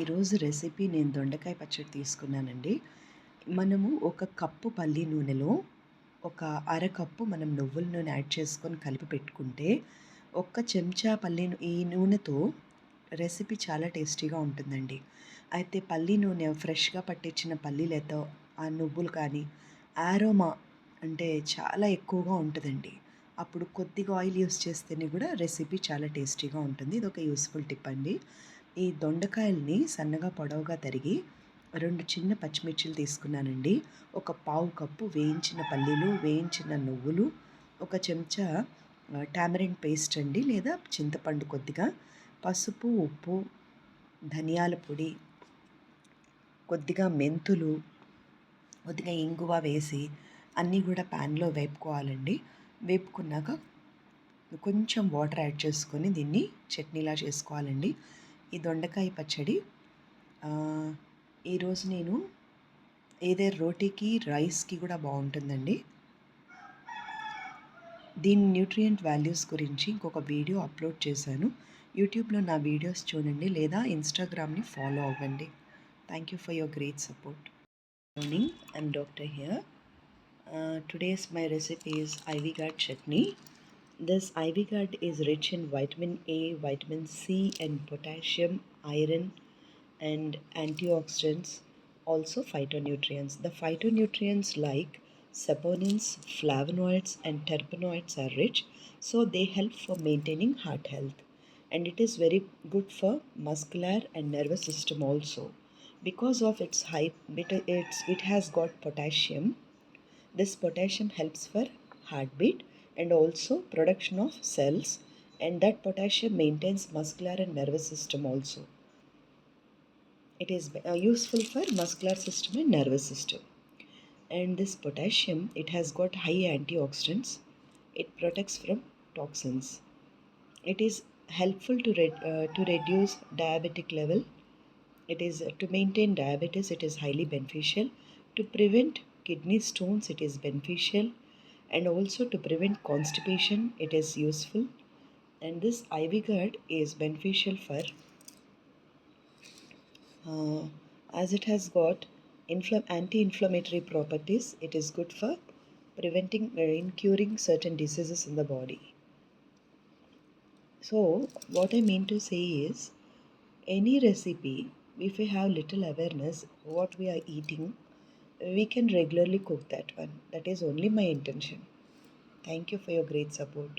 ఈరోజు రెసిపీ నేను దొండకాయ పచ్చడి తీసుకున్నానండి. మనము ఒక కప్పు పల్లి నూనెలో ఒక అరకప్పు మనం నువ్వుల నూనె యాడ్ చేసుకొని కలిపి పెట్టుకుంటే, ఒక్క చెంచా ఈ నూనెతో రెసిపీ చాలా టేస్టీగా ఉంటుందండి. అయితే పల్లి నూనె ఫ్రెష్‌గా పట్టించిన పల్లీలతో ఆ నువ్వులు కానీ ఆరోమా అంటే చాలా ఎక్కువగా ఉంటుందండి. అప్పుడు కొద్దిగా ఆయిల్ యూస్ చేస్తేనే కూడా రెసిపీ చాలా టేస్టీగా ఉంటుంది. ఇదొక యూస్‌ఫుల్ టిప్ అండి. ఈ దొండకాయల్ని సన్నగా పొడవుగా తరిగి 2 చిన్న పచ్చిమిర్చిలు తీసుకున్నానండి. ఒక పావు కప్పు వేయించిన పల్లీలు, వేయించిన నువ్వులు, ఒక చెంచా టామరిన్ పేస్ట్ అండి లేదా చింతపండు కొద్దిగా, పసుపు, ఉప్పు, ధనియాల పొడి, కొద్దిగా మెంతులు, కొద్దిగా ఇంగువ వేసి అన్నీ కూడా ప్యాన్లో వేపుకోవాలండి. వేపుకున్నాక కొంచెం వాటర్ యాడ్ చేసుకొని దీన్ని చట్నీలా చేసుకోవాలండి. ఈ దొండకాయ పచ్చడి ఈరోజు నేను రోటీకి రైస్కి కూడా బాగుంటుందండి. దీని న్యూట్రియంట్ వాల్యూస్ గురించి ఇంకొక వీడియో అప్లోడ్ చేశాను. యూట్యూబ్లో నా వీడియోస్ చూడండి లేదా ఇన్స్టాగ్రామ్ని ఫాలో అవ్వండి. Thank you for your great support. Morning, I'm doctor here. Today's my recipe is Ivy Gourd chutney. This Ivy Gourd is rich in vitamin A, vitamin C and potassium, iron and antioxidants, also phytonutrients. The phytonutrients like saponins, flavonoids and terpenoids are rich, so they help for maintaining heart health. And it is very good for muscular and nervous system also. Because of its high, it has got potassium. This potassium helps for heartbeat and also production of cells, and that potassium maintains muscular and nervous system also. It is useful for muscular system and nervous system. And this potassium, it has got high antioxidants. It protects from toxins. It is helpful to reduce diabetic level. It is to maintain diabetes, it is highly beneficial. To prevent kidney stones, it is beneficial. And also to prevent constipation, it is useful. And this Ivy Gourd is beneficial for as it has got anti-inflammatory properties. It is good for preventing and curing certain diseases in the body. So what I mean to say is, any recipe, if we have little awareness what we are eating, we can regularly cook that one. That is only my intention. Thank you for your great support.